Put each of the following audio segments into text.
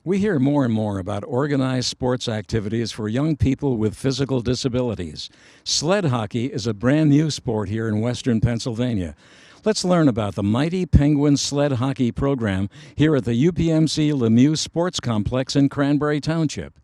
We hear more and more about organized sports activities for young people with physical disabilities. Sled hockey is a brand new sport here in western Pennsylvania. Let's learn about the Mighty Penguin Sled Hockey program here at the UPMC Lemieux Sports Complex in Cranberry Township.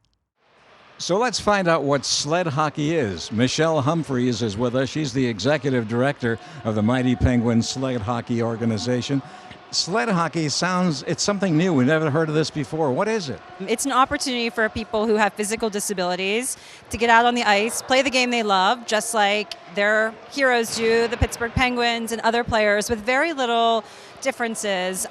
So let's find out what sled hockey is. Michelle Humphreys is with us. She's the executive director of the Mighty Penguin Sled Hockey organization. Sled hockey it's something new. We've never heard of this before. What is it? It's an opportunity for people who have physical disabilities to get out on the ice, play the game they love, just like their heroes do, the Pittsburgh Penguins and other players, with very little differences,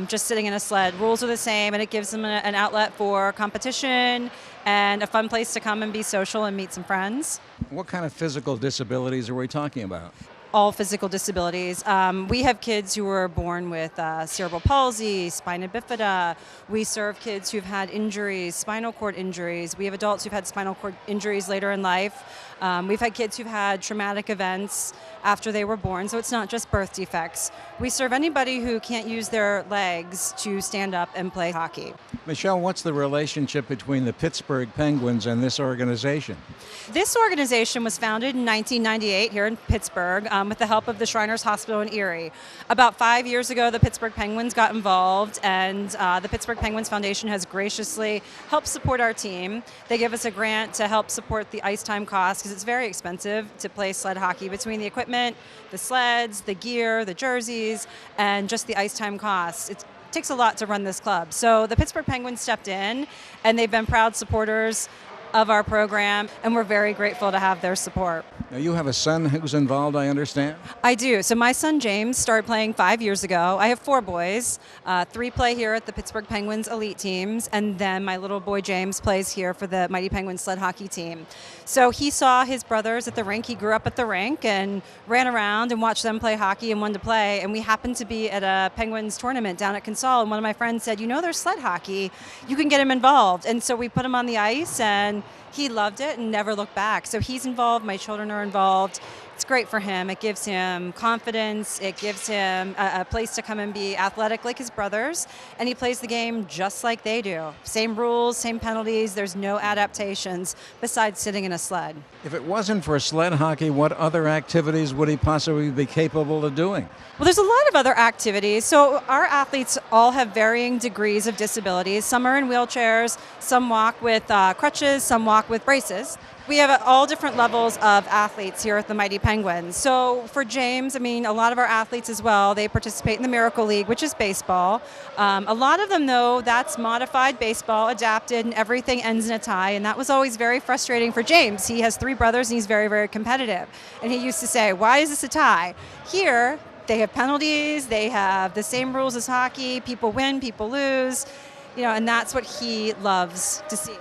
just sitting in a sled. Rules are the same, and it gives them an outlet for competition and a fun place to come and be social and meet some friends. What kind of physical disabilities are we talking about? All physical disabilities. We have kids who were born with cerebral palsy, spina bifida. We serve kids who've had injuries, spinal cord injuries. We have adults who've had spinal cord injuries later in life. We've had kids who've had traumatic events after they were born, so it's not just birth defects. We serve anybody who can't use their legs to stand up and play hockey. Michelle, what's the relationship between the Pittsburgh Penguins and this organization? This organization was founded in 1998 here in Pittsburgh with the help of the Shriners Hospital in Erie. About 5 years ago, the Pittsburgh Penguins got involved, and the Pittsburgh Penguins Foundation has graciously helped support our team. They give us a grant to help support the ice time costs because it's very expensive to play sled hockey between the equipment, the sleds, the gear, the jerseys, and just the ice time costs. It takes a lot to run this club. So the Pittsburgh Penguins stepped in, and they've been proud supporters of our program, and we're very grateful to have their support. Now, you have a son who's involved, I understand? I do. So my son James started playing 5 years ago. I have 4 boys. 3 play here at the Pittsburgh Penguins elite teams, and then my little boy James plays here for the Mighty Penguins sled hockey team. So he saw his brothers at the rink. He grew up at the rink and ran around and watched them play hockey and wanted to play. And we happened to be at a Penguins tournament down at Consol, and one of my friends said, there's sled hockey. You can get him involved. And so we put him on the ice, and he loved it and never looked back. So he's involved. My children are involved. It's great for him. It gives him confidence. It gives him a place to come and be athletic like his brothers. And he plays the game just like they do. Same rules, same penalties. There's no adaptations besides sitting in a sled. If it wasn't for sled hockey, what other activities would he possibly be capable of doing? Well, there's a lot of other activities. So our athletes all have varying degrees of disabilities. Some are in wheelchairs, some walk with crutches, some walk with braces. We have all different levels of athletes here at the Mighty Penguins. So for James, a lot of our athletes as well, they participate in the Miracle League, which is baseball. A lot of them, though, that's modified baseball, adapted, and everything ends in a tie. And that was always very frustrating for James. He has 3 brothers, and he's very, very competitive. And he used to say, why is this a tie? Here, they have penalties, they have the same rules as hockey, people win, people lose, and that's what he loves to see.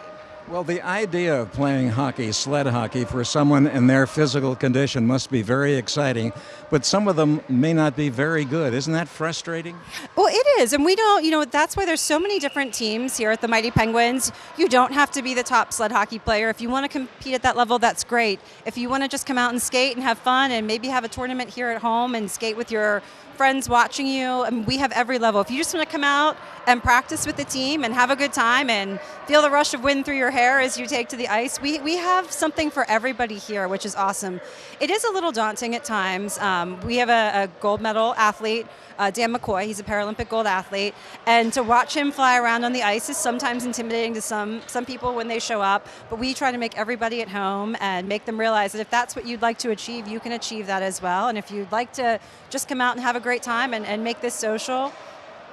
Well, the idea of playing hockey, sled hockey, for someone in their physical condition must be very exciting, but some of them may not be very good. Isn't that frustrating? Well, it is, and we don't, that's why there's so many different teams here at the Mighty Penguins. You don't have to be the top sled hockey player. If you want to compete at that level, that's great. If you want to just come out and skate and have fun and maybe have a tournament here at home and skate with your friends watching you, we have every level. If you just want to come out and practice with the team and have a good time and feel the rush of wind through your hair as you take to the ice, we have something for everybody here, which is awesome. It is a little daunting at times. We have a gold medal athlete, Dan McCoy. He's a Paralympic gold athlete, and to watch him fly around on the ice is sometimes intimidating to some people when they show up, but we try to make everybody at home and make them realize that if that's what you'd like to achieve, you can achieve that as well. And if you'd like to just come out and have a great time and make this social,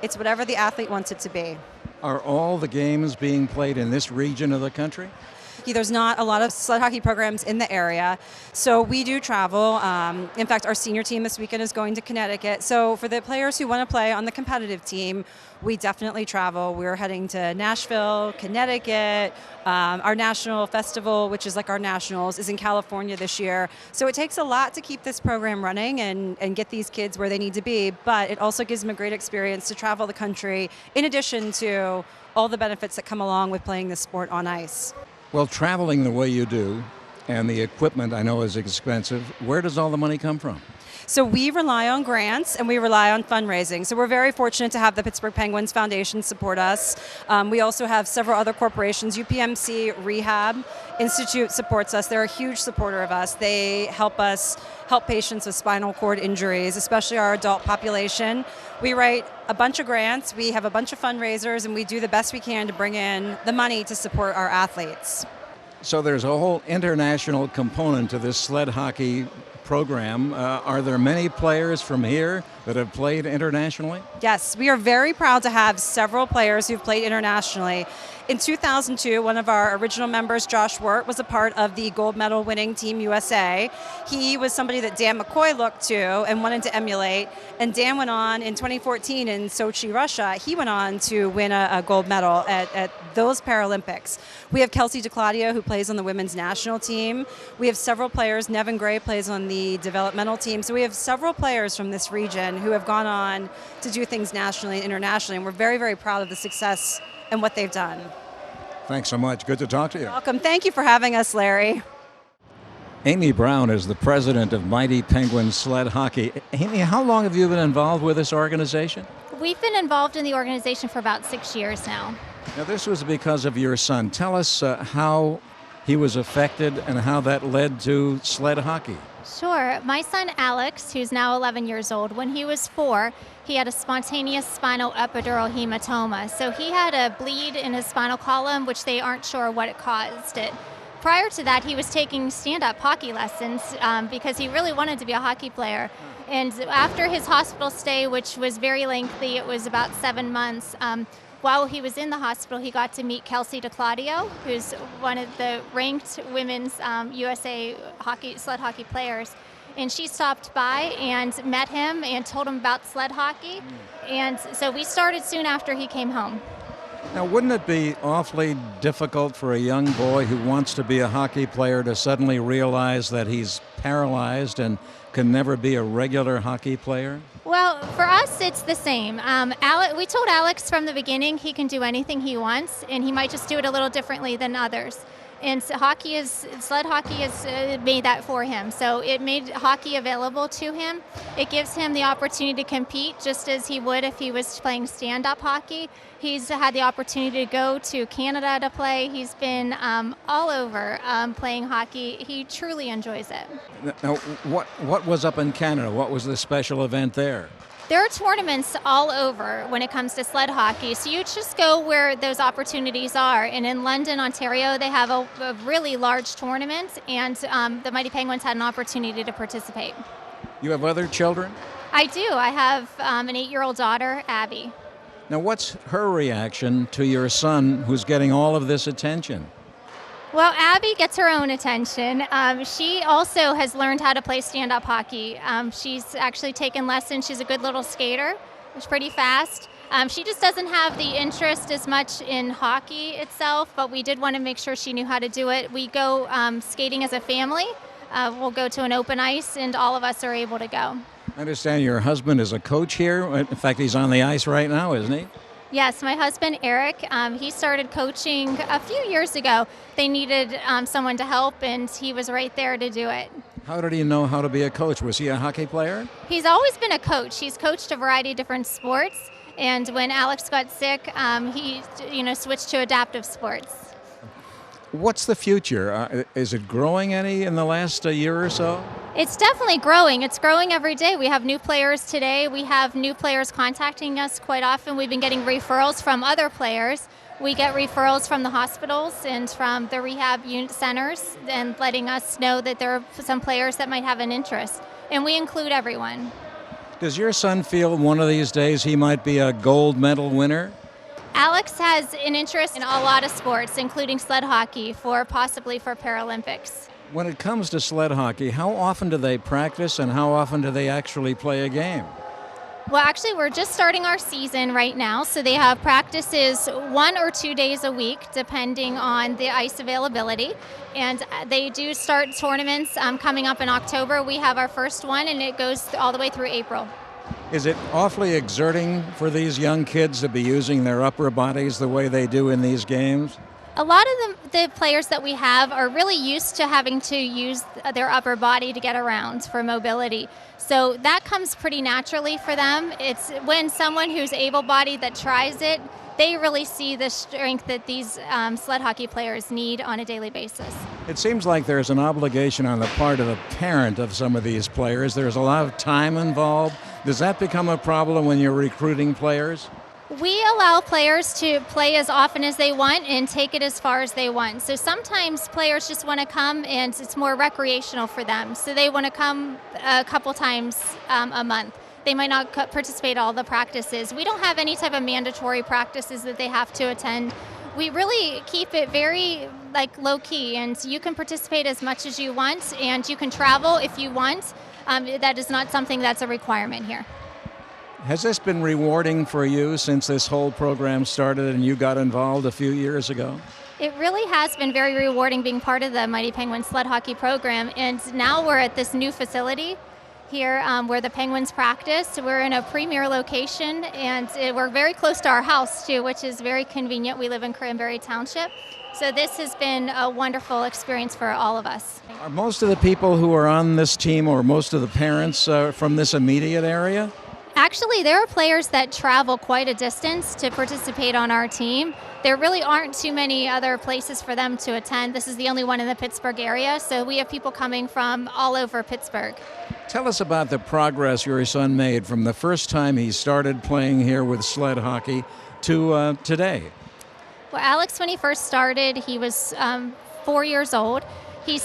it's whatever the athlete wants it to be. Are all the games being played in this region of the country? There's not a lot of sled hockey programs in the area, so we do travel. In fact, our senior team this weekend is going to Connecticut. So for the players who want to play on the competitive team, we definitely travel. We're heading to Nashville, Connecticut. Our national festival, which is like our nationals, is in California this year. So it takes a lot to keep this program running and get these kids where they need to be, but it also gives them a great experience to travel the country, in addition to all the benefits that come along with playing this sport on ice. Well, traveling the way you do, and the equipment I know is expensive, where does all the money come from? So we rely on grants and we rely on fundraising. So we're very fortunate to have the Pittsburgh Penguins Foundation support us. We also have several other corporations. UPMC Rehab Institute supports us. They're a huge supporter of us. They help patients with spinal cord injuries, especially our adult population. We write a bunch of grants, we have a bunch of fundraisers, and we do the best we can to bring in the money to support our athletes. So there's a whole international component to this sled hockey program. Are there many players from here that have played internationally? Yes, we are very proud to have several players who've played internationally. In 2002, one of our original members, Josh Wirt, was a part of the gold medal winning Team USA. He was somebody that Dan McCoy looked to and wanted to emulate. And Dan went on in 2014 in Sochi, Russia. He went on to win a gold medal at those Paralympics. We have Kelsey DeClaudio, who plays on the women's national team. We have several players. Nevin Gray plays on the developmental team. So we have several players from this region who have gone on to do things nationally and internationally. And we're very, very proud of the success and what they've done. Thanks so much. Good to talk to you. Welcome. Thank you for having us, Larry. Amy Brown is the president of Mighty Penguins Sled Hockey. Amy, how long have you been involved with this organization? We've been involved in the organization for about 6 years now. Now, this was because of your son. Tell us how he was affected and how that led to sled hockey. Sure. My son Alex, who's now 11 years old, when he was 4, he had a spontaneous spinal epidural hematoma. So he had a bleed in his spinal column, which they aren't sure what it caused it. Prior to that, he was taking stand-up hockey lessons because he really wanted to be a hockey player. And after his hospital stay, which was very lengthy, it was about 7 months, while he was in the hospital, he got to meet Kelsey DeClaudio, who's one of the ranked women's USA sled hockey players. And she stopped by and met him and told him about sled hockey. And so we started soon after he came home. Now, wouldn't it be awfully difficult for a young boy who wants to be a hockey player to suddenly realize that he's paralyzed and can never be a regular hockey player? Well, for us, it's the same. We told Alex from the beginning he can do anything he wants, and he might just do it a little differently than others. And so sled hockey has made that for him. So it made hockey available to him. It gives him the opportunity to compete just as he would if he was playing stand-up hockey. He's had the opportunity to go to Canada to play. He's been all over playing hockey. He truly enjoys it. Now, what was up in Canada? What was the special event there? There are tournaments all over when it comes to sled hockey, so you just go where those opportunities are. And in London, Ontario, they have a really large tournament, and the Mighty Penguins had an opportunity to participate. You have other children? I do. I have an 8-year-old daughter, Abby. Now, what's her reaction to your son who's getting all of this attention? Well, Abby gets her own attention. She also has learned how to play stand-up hockey. She's actually taken lessons. She's a good little skater. She's pretty fast. She just doesn't have the interest as much in hockey itself, but we did want to make sure she knew how to do it. We go skating as a family. We'll go to an open ice, and all of us are able to go. I understand your husband is a coach here. In fact, he's on the ice right now, isn't he? Yes, my husband, Eric, he started coaching a few years ago. They needed someone to help, and he was right there to do it. How did he know how to be a coach? Was he a hockey player? He's always been a coach. He's coached a variety of different sports, and when Alex got sick, he switched to adaptive sports. What's the future? Is it growing any in the last year or so? It's definitely growing. It's growing every day. We have new players today. We have new players contacting us quite often. We've been getting referrals from other players. We get referrals from the hospitals and from the rehab unit centers and letting us know that there are some players that might have an interest. And we include everyone. Does your son feel one of these days he might be a gold medal winner? Alex has an interest in a lot of sports, including sled hockey, possibly for Paralympics. When it comes to sled hockey, how often do they practice and how often do they actually play a game? Well, actually, we're just starting our season right now, so they have practices 1 or 2 days a week, depending on the ice availability. And they do start tournaments coming up in October. We have our first one, and it goes all the way through April. Is it awfully exerting for these young kids to be using their upper bodies the way they do in these games? A lot of the players that we have are really used to having to use their upper body to get around for mobility. So that comes pretty naturally for them. It's when someone who's able-bodied that tries it, they really see the strength that these sled hockey players need on a daily basis. It seems like there's an obligation on the part of the parent of some of these players. There's a lot of time involved. Does that become a problem when you're recruiting players? We allow players to play as often as they want and take it as far as they want. So sometimes players just want to come and it's more recreational for them. So they want to come a couple times a month. They might not participate in all the practices. We don't have any type of mandatory practices that they have to attend. We really keep it very low key, and you can participate as much as you want and you can travel if you want. That is not something that's a requirement here. Has this been rewarding for you since this whole program started and you got involved a few years ago? It really has been very rewarding being part of the Mighty Penguins sled hockey program, and now we're at this new facility here where the Penguins practice. We're in a premier location, and we're very close to our house too, which is very convenient. We live in Cranberry Township. So this has been a wonderful experience for all of us. Are most of the people who are on this team or most of the parents from this immediate area? Actually, there are players that travel quite a distance to participate on our team. There really aren't too many other places for them to attend. This is the only one in the Pittsburgh area, so we have people coming from all over Pittsburgh. Tell us about the progress your son made from the first time he started playing here with sled hockey to today. Well, Alex, when he first started, he was 4 years old. He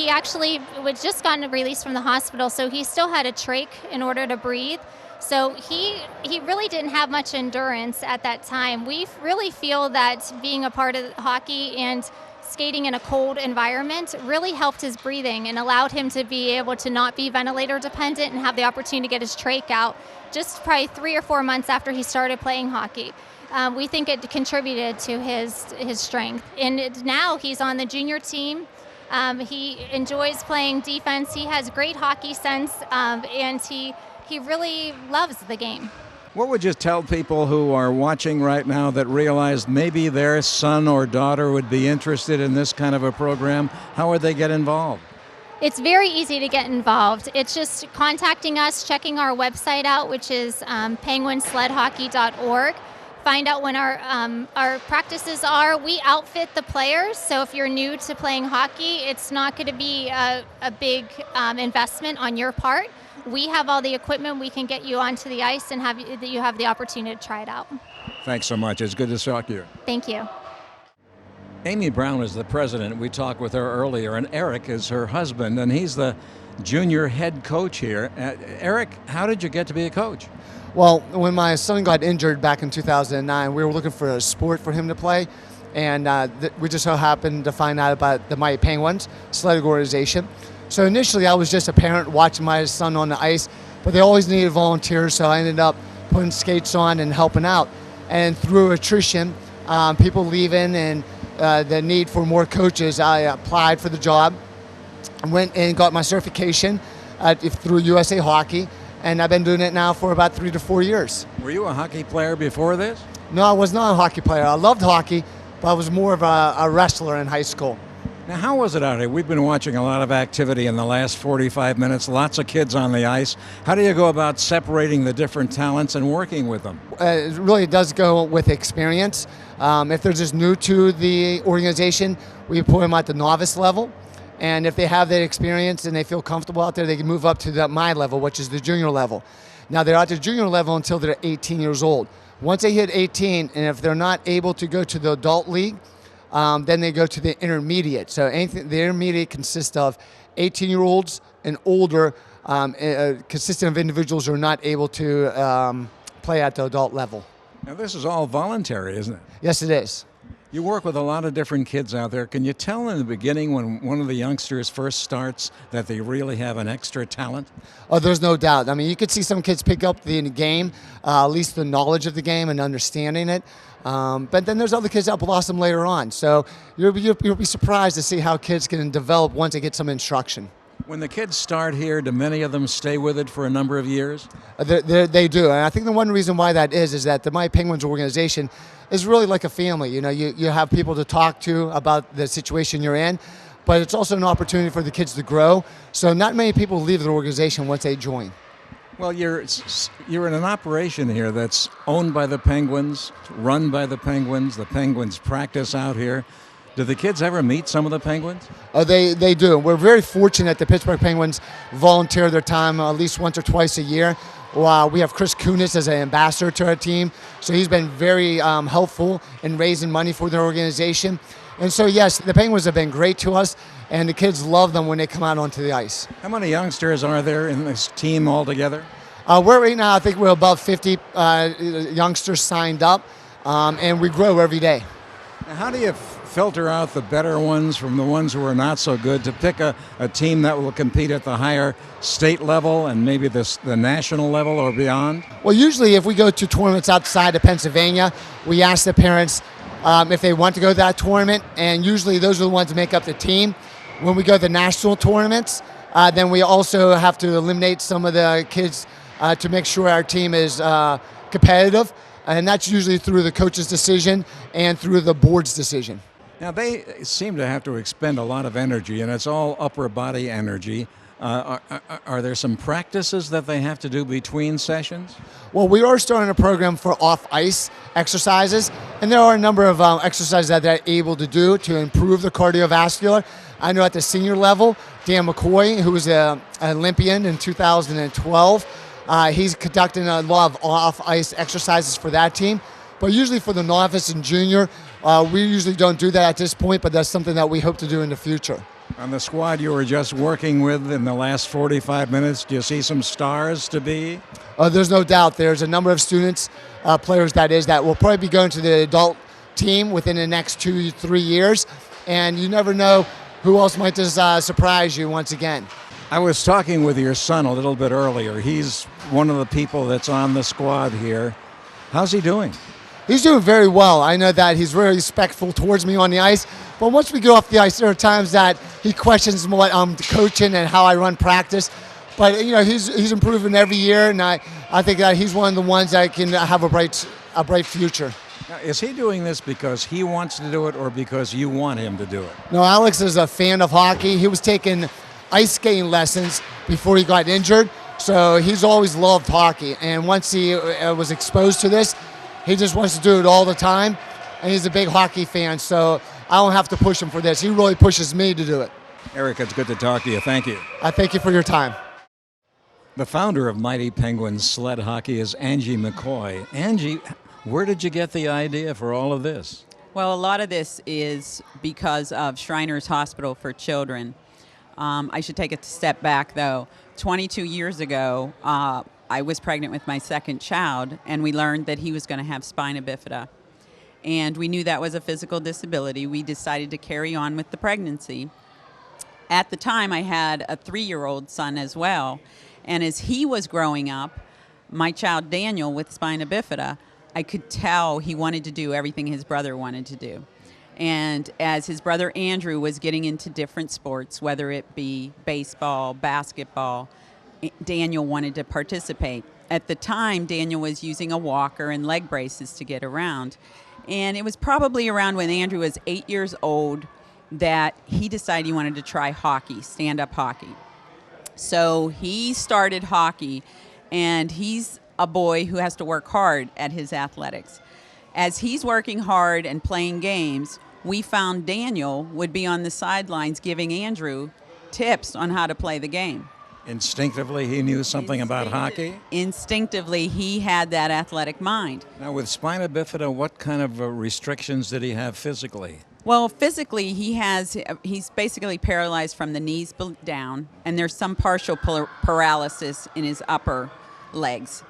actually had just gotten released from the hospital, so he still had a trach in order to breathe. So he really didn't have much endurance at that time. We really feel that being a part of hockey and skating in a cold environment really helped his breathing and allowed him to be able to not be ventilator dependent and have the opportunity to get his trach out just probably 3 or 4 months after he started playing hockey. We think it contributed to his strength. And now he's on the junior team. He enjoys playing defense. He has great hockey sense, and he really loves the game. What would you tell people who are watching right now that realize maybe their son or daughter would be interested in this kind of a program? How would they get involved? It's very easy to get involved. It's just contacting us, checking our website out, which is penguinsledhockey.org. Find out when our practices are. We outfit the players, so if you're new to playing hockey, it's not going to be a big investment on your part. We have all the equipment. We can get you onto the ice and you have the opportunity to try it out. Thanks so much. It's good to talk to you. Thank you. Amy Brown is the president. We talked with her earlier, and Eric is her husband, and he's the junior head coach here. Eric, how did you get to be a coach? Well, when my son got injured back in 2009, we were looking for a sport for him to play, and we just so happened to find out about the Mighty Penguins sled organization. So initially, I was just a parent watching my son on the ice, but they always needed volunteers, so I ended up putting skates on and helping out. And through attrition, people leaving and the need for more coaches, I applied for the job, went and got my certification through USA Hockey, and I've been doing it now for about 3 to 4 years. Were you a hockey player before this? No, I was not a hockey player. I loved hockey, but I was more of a wrestler in high school. Now, how was it out here? We've been watching a lot of activity in the last 45 minutes, lots of kids on the ice. How do you go about separating the different talents and working with them? It really does go with experience. If they're just new to the organization, we put them at the novice level. And if they have that experience and they feel comfortable out there, they can move up to my level, which is the junior level. Now, they're at the junior level until they're 18 years old. Once they hit 18, and if they're not able to go to the adult league, then they go to the intermediate. So the intermediate consists of 18-year-olds and older, consisting of individuals who are not able to play at the adult level. Now, this is all voluntary, isn't it? Yes, it is. You work with a lot of different kids out there. Can you tell in the beginning when one of the youngsters first starts that they really have an extra talent? Oh, there's no doubt. I mean, you could see some kids pick up the game, at least the knowledge of the game and understanding it. But then there's other kids that blossom later on. So you'll be surprised to see how kids can develop once they get some instruction. When the kids start here, do many of them stay with it for a number of years? They do, and I think the one reason why that is that the Mighty Penguins organization is really like a family. You know, you have people to talk to about the situation you're in, but it's also an opportunity for the kids to grow. So not many people leave the organization once they join. Well, you're in an operation here that's owned by the Penguins, run by the Penguins. The Penguins practice out here. Do the kids ever meet some of the Penguins? They do. We're very fortunate the Pittsburgh Penguins volunteer their time at least once or twice a year. We have Chris Kunis as an ambassador to our team, so he's been very helpful in raising money for their organization. And so, yes, the Penguins have been great to us, and the kids love them when they come out onto the ice. How many youngsters are there in this team altogether? Right now, I think we're above 50 youngsters signed up, and we grow every day. Now, how do you filter out the better ones from the ones who are not so good to pick a team that will compete at the higher state level and maybe the national level or beyond? Well, usually if we go to tournaments outside of Pennsylvania, we ask the parents if they want to go to that tournament, and usually those are the ones that make up the team. When we go to the national tournaments, then we also have to eliminate some of the kids to make sure our team is competitive, and that's usually through the coach's decision and through the board's decision. Now, they seem to have to expend a lot of energy, and it's all upper body energy. Are there some practices that they have to do between sessions? Well, we are starting a program for off-ice exercises, and there are a number of exercises that they're able to do to improve the cardiovascular. I know at the senior level, Dan McCoy, who was an Olympian in 2012, he's conducting a lot of off-ice exercises for that team. But usually for the novice and junior, we usually don't do that at this point, but that's something that we hope to do in the future. On the squad you were just working with in the last 45 minutes, do you see some stars to be? There's no doubt. There's a number of students, players that will probably be going to the adult team within the next 2-3 years, and you never know who else might just surprise you once again. I was talking with your son a little bit earlier. He's one of the people that's on the squad here. How's he doing? He's doing very well. I know that he's very respectful towards me on the ice, but once we go off the ice, there are times that he questions what I'm coaching and how I run practice. But you know, he's improving every year, and I think that he's one of the ones that can have a bright future. Now, is he doing this because he wants to do it or because you want him to do it? No, Alex is a fan of hockey. He was taking ice skating lessons before he got injured, so he's always loved hockey. And once he was exposed to this, he just wants to do it all the time, and he's a big hockey fan, so I don't have to push him for this. He really pushes me to do it. Eric, it's good to talk to you. Thank you. I thank you for your time. The founder of Mighty Penguins Sled Hockey is Angie McCoy. Angie, where did you get the idea for all of this? Well, a lot of this is because of Shriners Hospital for Children. I should take a step back, though. 22 years ago, I was pregnant with my second child, and we learned that he was going to have spina bifida. And we knew that was a physical disability. We decided to carry on with the pregnancy. At the time, I had a 3-year-old son as well. And as he was growing up, my child Daniel with spina bifida, I could tell he wanted to do everything his brother wanted to do. And as his brother Andrew was getting into different sports, whether it be baseball, basketball, Daniel wanted to participate. At the time, Daniel was using a walker and leg braces to get around. And it was probably around when Andrew was 8 years old that he decided he wanted to try hockey, stand-up hockey. So he started hockey, and he's a boy who has to work hard at his athletics. As he's working hard and playing games, we found Daniel would be on the sidelines giving Andrew tips on how to play the game. Instinctively, he knew something about hockey? Instinctively, he had that athletic mind. Now, with spina bifida, what kind of restrictions did he have physically? Well, physically, he's basically paralyzed from the knees down, and there's some partial paralysis in his upper legs.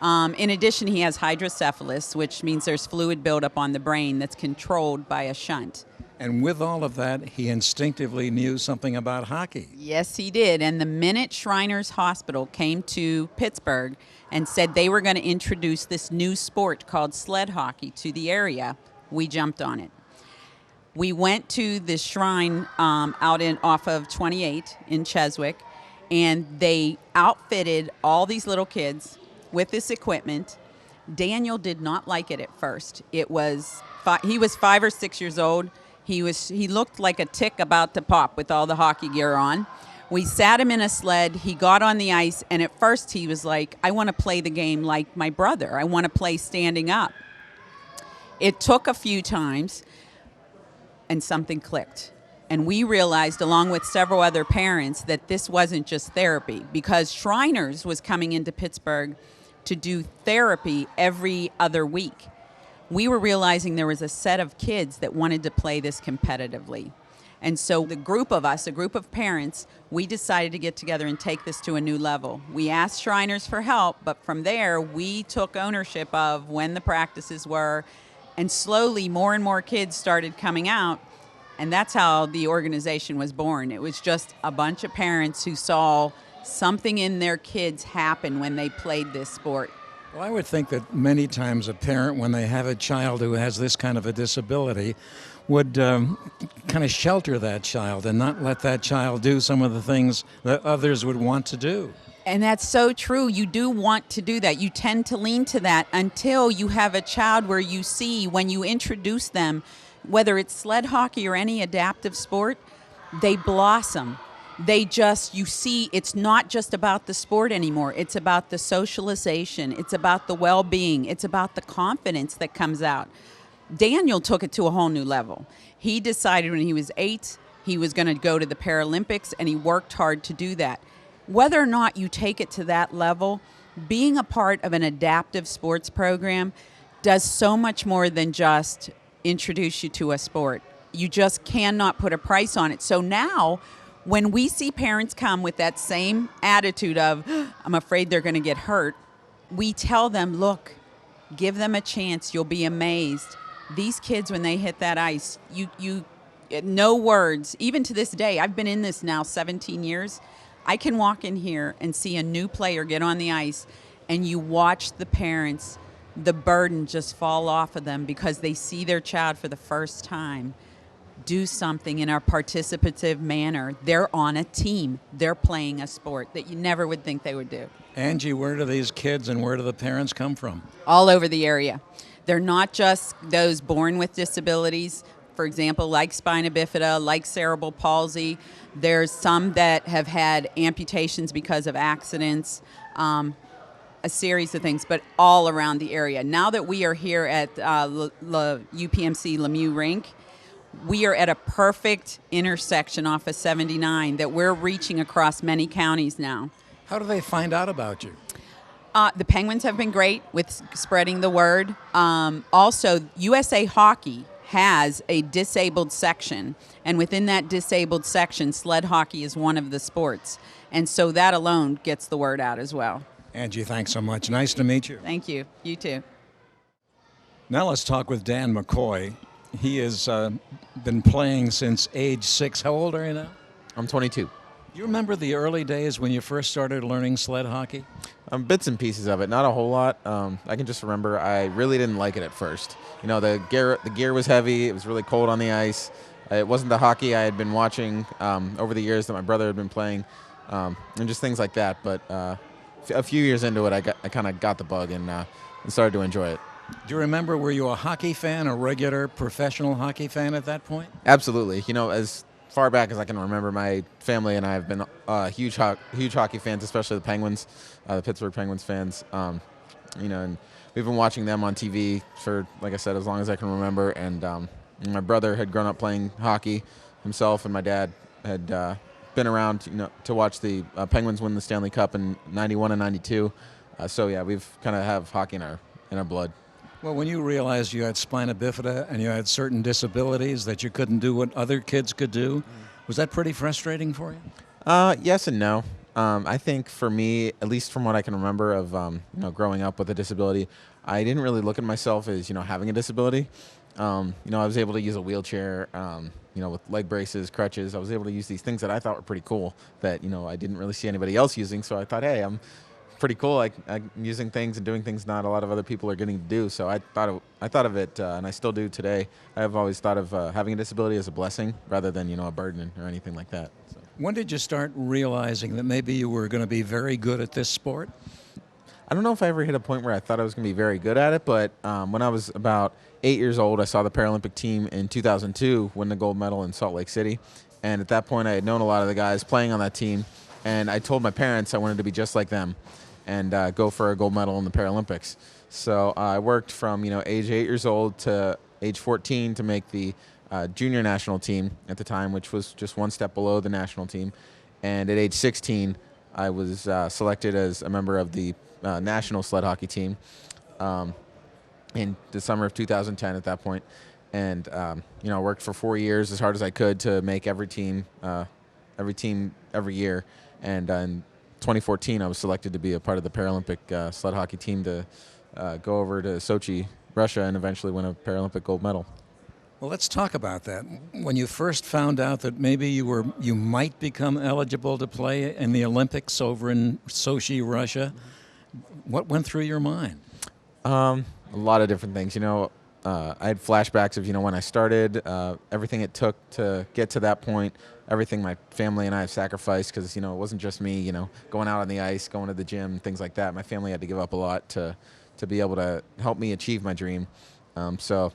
In addition, he has hydrocephalus, which means there's fluid buildup on the brain that's controlled by a shunt. And with all of that, he instinctively knew something about hockey. Yes, he did. And the minute Shriners Hospital came to Pittsburgh and said they were going to introduce this new sport called sled hockey to the area, we jumped on it. We went to the shrine out off of 28 in Cheswick, and they outfitted all these little kids with this equipment. Daniel did not like it at first. He was 5 or 6 years old. He looked like a tick about to pop with all the hockey gear on. We sat him in a sled. He got on the ice, and at first he was like, I want to play the game like my brother. I want to play standing up. It took a few times, and something clicked. And we realized, along with several other parents, that this wasn't just therapy, because Shriners was coming into Pittsburgh to do therapy every other week. We were realizing there was a set of kids that wanted to play this competitively. And so the group of us, a group of parents, we decided to get together and take this to a new level. We asked Shriners for help, but from there, we took ownership of when the practices were, and slowly more and more kids started coming out, and that's how the organization was born. It was just a bunch of parents who saw something in their kids happen when they played this sport. Well, I would think that many times a parent, when they have a child who has this kind of a disability, would kind of shelter that child and not let that child do some of the things that others would want to do. And that's so true. You do want to do that. You tend to lean to that until you have a child where you see when you introduce them, whether it's sled hockey or any adaptive sport, they blossom. You see, it's not just about the sport anymore. It's about the socialization. It's about the well-being. It's about the confidence that comes out. Daniel took it to a whole new level. He decided when he was 8, he was going to go to the Paralympics, and he worked hard to do that. Whether or not you take it to that level, being a part of an adaptive sports program does so much more than just introduce you to a sport. You just cannot put a price on it. So now, when we see parents come with that same attitude of, I'm afraid they're going to get hurt, we tell them, look, give them a chance. You'll be amazed. These kids, when they hit that ice, you no words. Even to this day, I've been in this now 17 years. I can walk in here and see a new player get on the ice, and you watch the parents, the burden just fall off of them because they see their child for the first time do something in a participative manner. They're on a team. They're playing a sport that you never would think they would do. Angie, where do these kids and where do the parents come from? All over the area. They're not just those born with disabilities, for example, like spina bifida, like cerebral palsy. There's some that have had amputations because of accidents, a series of things, but all around the area. Now that we are here at UPMC Lemieux Rink, we are at a perfect intersection off of 79 that we're reaching across many counties now. How do they find out about you? The Penguins have been great with spreading the word. Also, USA Hockey has a disabled section, and within that disabled section, sled hockey is one of the sports. And so that alone gets the word out as well. Angie, thanks so much. Nice to meet you. Thank you. You too. Now let's talk with Dan McCoy. He has been playing since age 6. How old are you now? I'm 22. Do you remember the early days when you first started learning sled hockey? Bits and pieces of it, not a whole lot. I can just remember I really didn't like it at first. You know, the gear was heavy. It was really cold on the ice. It wasn't the hockey I had been watching over the years that my brother had been playing, and just things like that. But a few years into it, I kind of got the bug and started to enjoy it. Do you remember, were you a hockey fan, a regular professional hockey fan at that point? Absolutely. You know, as far back as I can remember, my family and I have been huge hockey fans, especially the Penguins, the Pittsburgh Penguins fans. You know, and we've been watching them on TV for, like I said, as long as I can remember. And my brother had grown up playing hockey himself, and my dad had been around, you know, to watch the Penguins win the Stanley Cup in '91 and '92. So yeah, we've kind of have hockey in our blood. Well, when you realized you had spina bifida and you had certain disabilities that you couldn't do what other kids could do, was that pretty frustrating for you? Yes and no. I think for me, at least from what I can remember of you know, growing up with a disability, I didn't really look at myself as, you know, having a disability. You know, I was able to use a wheelchair, you know, with leg braces, crutches. I was able to use these things that I thought were pretty cool that, you know, I didn't really see anybody else using. So I thought, hey, I'm pretty cool. Like I'm using things and doing things not a lot of other people are getting to do. So I thought of it, and I still do today. I've always thought of having a disability as a blessing rather than a burden or anything like that. So. When did you start realizing that maybe you were going to be very good at this sport? I don't know if I ever hit a point where I thought I was going to be very good at it, but when I was about 8 years old, I saw the Paralympic team in 2002 win the gold medal in Salt Lake City. And at that point, I had known a lot of the guys playing on that team, and I told my parents I wanted to be just like them and go for a gold medal in the Paralympics. So I worked from age 8 years old to age 14 to make the junior national team at the time, which was just one step below the national team. And at age 16, I was selected as a member of the national sled hockey team in the summer of 2010 at that point. And, worked for 4 years as hard as I could to make every team every year. And in 2014, I was selected to be a part of the Paralympic sled hockey team to go over to Sochi, Russia, and eventually win a Paralympic gold medal. Well, let's talk about that. When you first found out that maybe you might become eligible to play in the Olympics over in Sochi, Russia, what went through your mind? A lot of different things. I had flashbacks of when I started, everything it took to get to that point, everything my family and I have sacrificed, because it wasn't just me, going out on the ice, going to the gym, things like that. My family had to give up a lot to be able to help me achieve my dream. So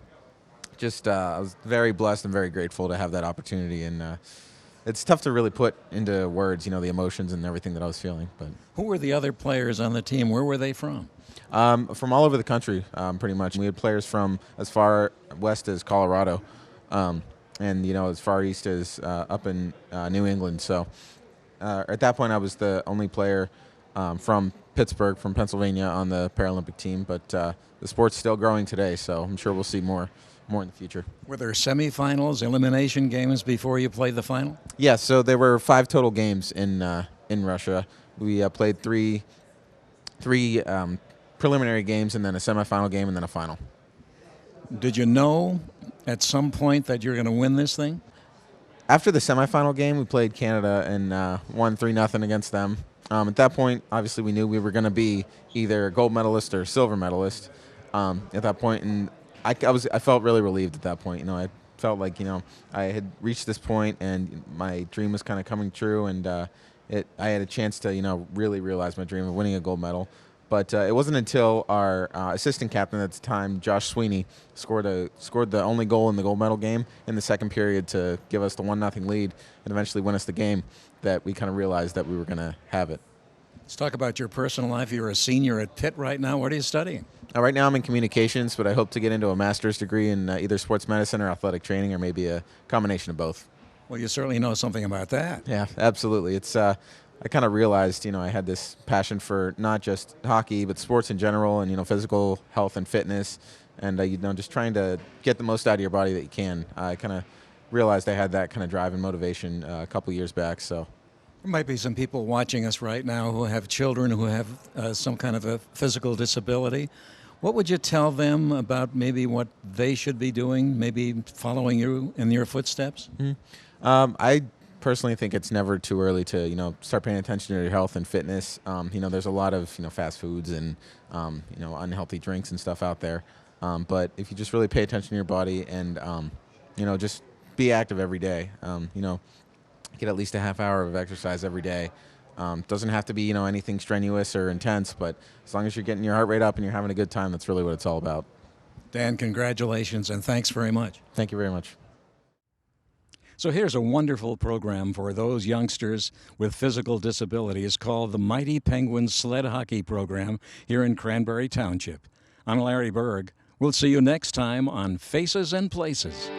just I was very blessed and very grateful to have that opportunity, and it's tough to really put into words, the emotions and everything that I was feeling. But who were the other players on the team? Where were they from? From all over the country, pretty much. We had players from as far west as Colorado, and as far east as up in New England. So at that point, I was the only player from Pittsburgh, from Pennsylvania, on the Paralympic team. But the sport's still growing today, so I'm sure we'll see more in the future. Were there semifinals, elimination games before you played the final? Yeah, so there were 5 total games in Russia. We played three preliminary games, and then a semifinal game, and then a final. Did you know at some point that you're going to win this thing? After the semifinal game, we played Canada and won 3-0 against them. At that point, obviously, we knew we were going to be either a gold medalist or silver medalist. At that point, and I felt really relieved at that point. I felt like I had reached this point, and my dream was kind of coming true, and I had a chance to really realize my dream of winning a gold medal. But it wasn't until our assistant captain at the time, Josh Sweeney, scored the only goal in the gold medal game in the second period to give us the 1-0 lead and eventually win us the game, that we kind of realized that we were going to have it. Let's talk about your personal life. You're a senior at Pitt right now. What are you studying? Right now I'm in communications, but I hope to get into a master's degree in either sports medicine or athletic training, or maybe a combination of both. Well, you certainly know something about that. Yeah, absolutely. It's I kind of realized, I had this passion for not just hockey, but sports in general, and, physical health and fitness, and, just trying to get the most out of your body that you can. I kind of realized I had that kind of drive and motivation a couple years back, so. There might be some people watching us right now who have children who have some kind of a physical disability. What would you tell them about maybe what they should be doing, maybe following you in your footsteps? Mm-hmm. I personally think it's never too early to start paying attention to your health and fitness. There's a lot of fast foods and unhealthy drinks and stuff out there, but if you just really pay attention to your body and just be active every day, get at least a half hour of exercise every day. Doesn't have to be anything strenuous or intense, but as long as you're getting your heart rate up and you're having a good time, that's really what it's all about. Dan, congratulations and thanks very much. Thank you very much. So here's a wonderful program for those youngsters with physical disabilities called the Mighty Penguins Sled Hockey Program here in Cranberry Township. I'm Larry Berg. We'll see you next time on Faces and Places.